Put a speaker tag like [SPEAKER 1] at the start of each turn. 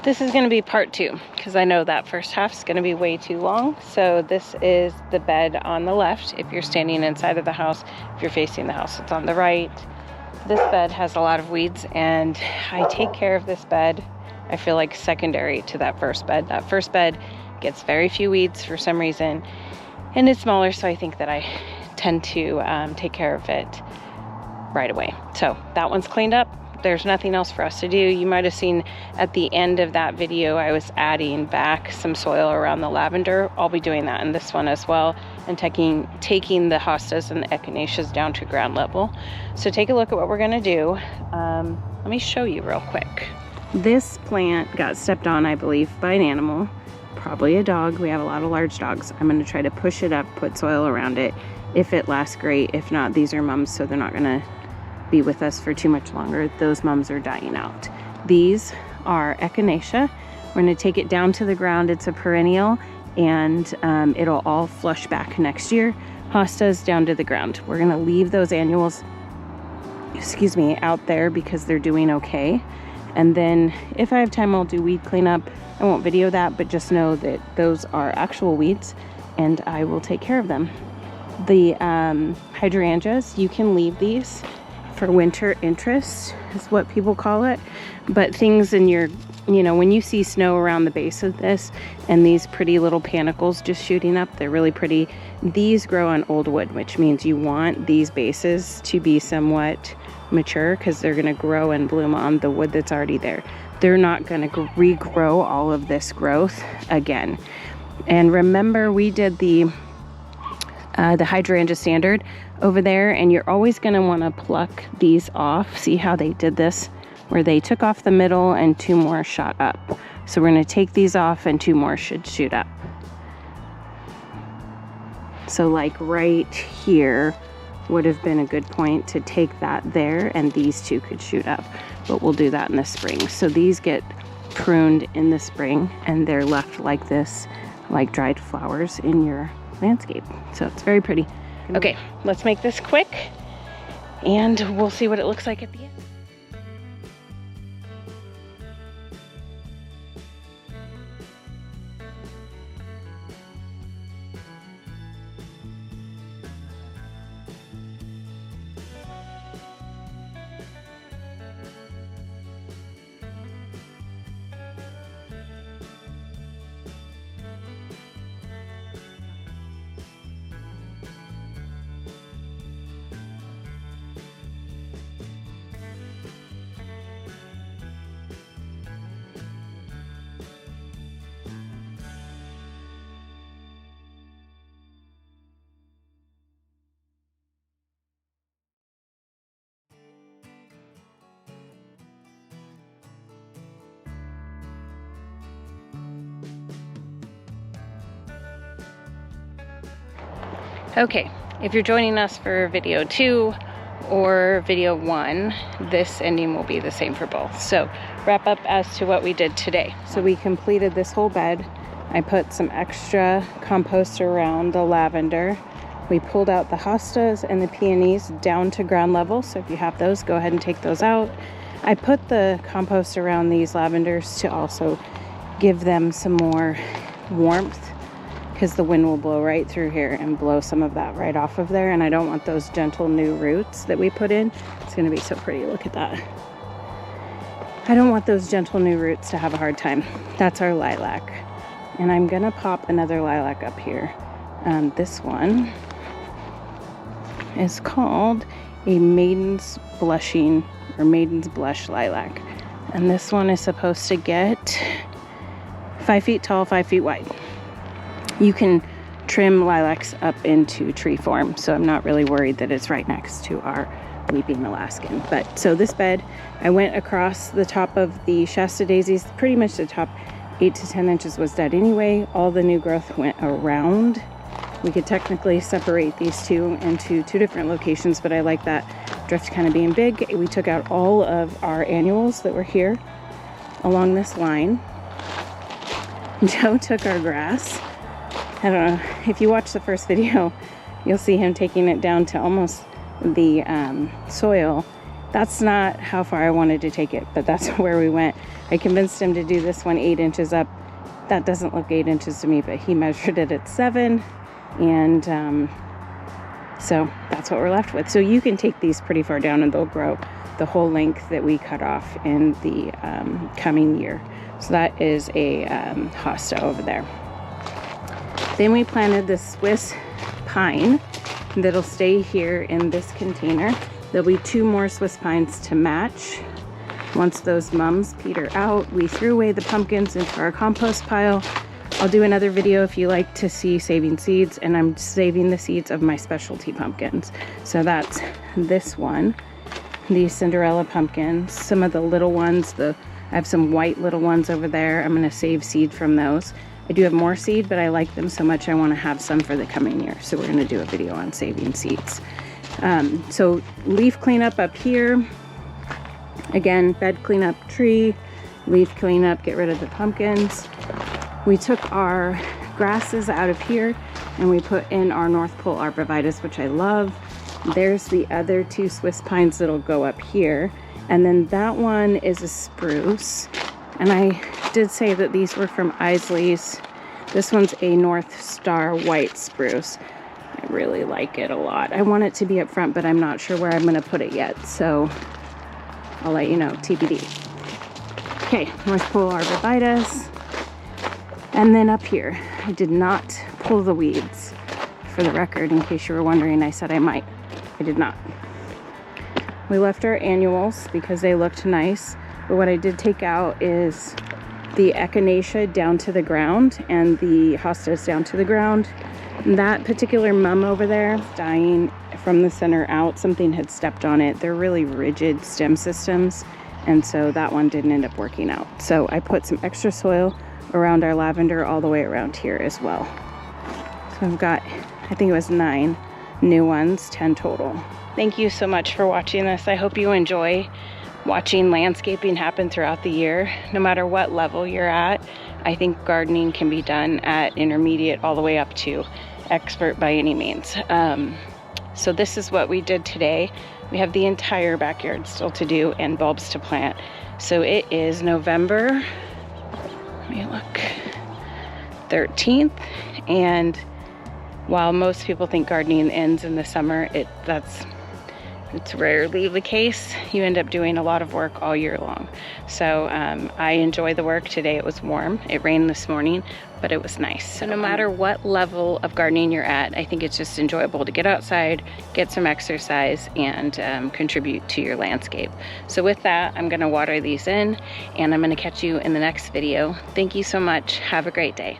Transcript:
[SPEAKER 1] This is going to be part 2 because I know that first half is going to be way too long. So this is the bed on the left. If you're standing inside of the house, if you're facing the house, it's on the right. This bed has a lot of weeds, and I take care of this bed, I feel like, secondary to that first bed. That first bed gets very few weeds for some reason, and it's smaller, so I think that I tend to take care of it right away. So that one's cleaned up. There's nothing else for us to do. You might have seen at the end of that video, I was adding back some soil around the lavender. I'll be doing that in this one as well, and taking the hostas and the echinaceas down to ground level. So take a look at what we're gonna do. Let me show you real quick. This plant got stepped on, I believe, by an animal, probably a dog. We have a lot of large dogs. I'm gonna try to push it up, put soil around it. If it lasts, great. If not, these are mums, so they're not gonna be with us for too much longer. Those mums are dying out. These are echinacea. We're going to take it down to the ground. It's a perennial, and it'll all flush back next year. Hostas down to the ground. We're going to leave those annuals, out there because they're doing okay. And then if I have time, I'll do weed cleanup. I won't video that, but just know that those are actual weeds and I will take care of them. The hydrangeas, you can leave these for winter interest, is what people call it. But things in your, when you see snow around the base of this and these pretty little panicles just shooting up, they're really pretty. These grow on old wood, which means you want these bases to be somewhat mature because they're going to grow and bloom on the wood that's already there. They're not going to regrow all of this growth again. And remember, we did the hydrangea standard over there, and you're always going to want to pluck these off. See how they did this, where they took off the middle and 2 more shot up. So we're going to take these off and 2 more should shoot up. So like right here would have been a good point to take that there, and these 2 could shoot up, but we'll do that in the spring. So these get pruned in the spring and they're left like this, like dried flowers in your landscape. So it's very pretty. Okay, let's make this quick and we'll see what it looks like at the end. Okay, if you're joining us for video 2 or video 1, this ending will be the same for both. So wrap up as to what we did today. So we completed this whole bed. I put some extra compost around the lavender. We pulled out the hostas and the peonies down to ground level. So if you have those, go ahead and take those out. I put the compost around these lavenders to also give them some more warmth, because the wind will blow right through here and blow some of that right off of there. And I don't want those gentle new roots that we put in. It's going to be so pretty. Look at that. I don't want those gentle new roots to have a hard time. That's our lilac. And I'm going to pop another lilac up here. This one is called a Maiden's Blushing or Maiden's Blush lilac. And this one is supposed to get 5 feet tall, 5 feet wide. You can trim lilacs up into tree form, so I'm not really worried that it's right next to our weeping Alaskan. But so this bed, I went across the top of the Shasta daisies. Pretty much the top 8 to 10 inches was dead anyway. All the new growth went around. We could technically separate these 2 into 2 different locations, but I like that drift kind of being big. We took out all of our annuals that were here along this line. Joe took our grass. I don't know, if you watch the first video, you'll see him taking it down to almost the soil. That's not how far I wanted to take it, but that's where we went. I convinced him to do this one 8 inches up. That doesn't look 8 inches to me, but he measured it at 7, and so that's what we're left with. So you can take these pretty far down and they'll grow the whole length that we cut off in the coming year. So that is a hosta over there. Then we planted the Swiss pine that'll stay here in this container. There'll be 2 more Swiss pines to match. Once those mums peter out, we threw away the pumpkins into our compost pile. I'll do another video if you like to see saving seeds, and I'm saving the seeds of my specialty pumpkins. So that's this one, these Cinderella pumpkins, some of the little ones, I have some white little ones over there. I'm gonna save seed from those. I do have more seed, but I like them so much I wanna have some for the coming year. So we're gonna do a video on saving seeds. So leaf cleanup up here. Again, bed cleanup, tree, leaf cleanup, get rid of the pumpkins. We took our grasses out of here and we put in our North Pole arborvitae, which I love. There's the other 2 Swiss pines that'll go up here. And then that one is a spruce. And I did say that these were from Isley's. This one's a North Star white spruce. I really like it a lot. I want it to be up front, but I'm not sure where I'm gonna put it yet. So I'll let you know, TBD. Okay, North Pole arborvitae. And then up here, I did not pull the weeds. For the record, in case you were wondering, I said I might. I did not. We left our annuals because they looked nice. But what I did take out is the echinacea down to the ground and the hostas down to the ground. That particular mum over there, dying from the center out, something had stepped on it. They're really rigid stem systems, and so that one didn't end up working out. So I put some extra soil around our lavender all the way around here as well. So I've got, I think it was 9 new ones, 10 total. Thank you so much for watching this. I hope you enjoy watching landscaping happen throughout the year. No matter what level you're at, I think gardening can be done at intermediate all the way up to expert by any means. So this is what we did today. We have the entire backyard still to do and bulbs to plant. So it is November, let me look, 13th, and while most people think gardening ends in the summer, it's rarely the case. You end up doing a lot of work all year long. So I enjoy the work. Today it was warm. It rained this morning, but it was nice. So no matter what level of gardening you're at, I think it's just enjoyable to get outside, get some exercise, and contribute to your landscape. So with that, I'm gonna water these in, and I'm gonna catch you in the next video. Thank you so much. Have a great day.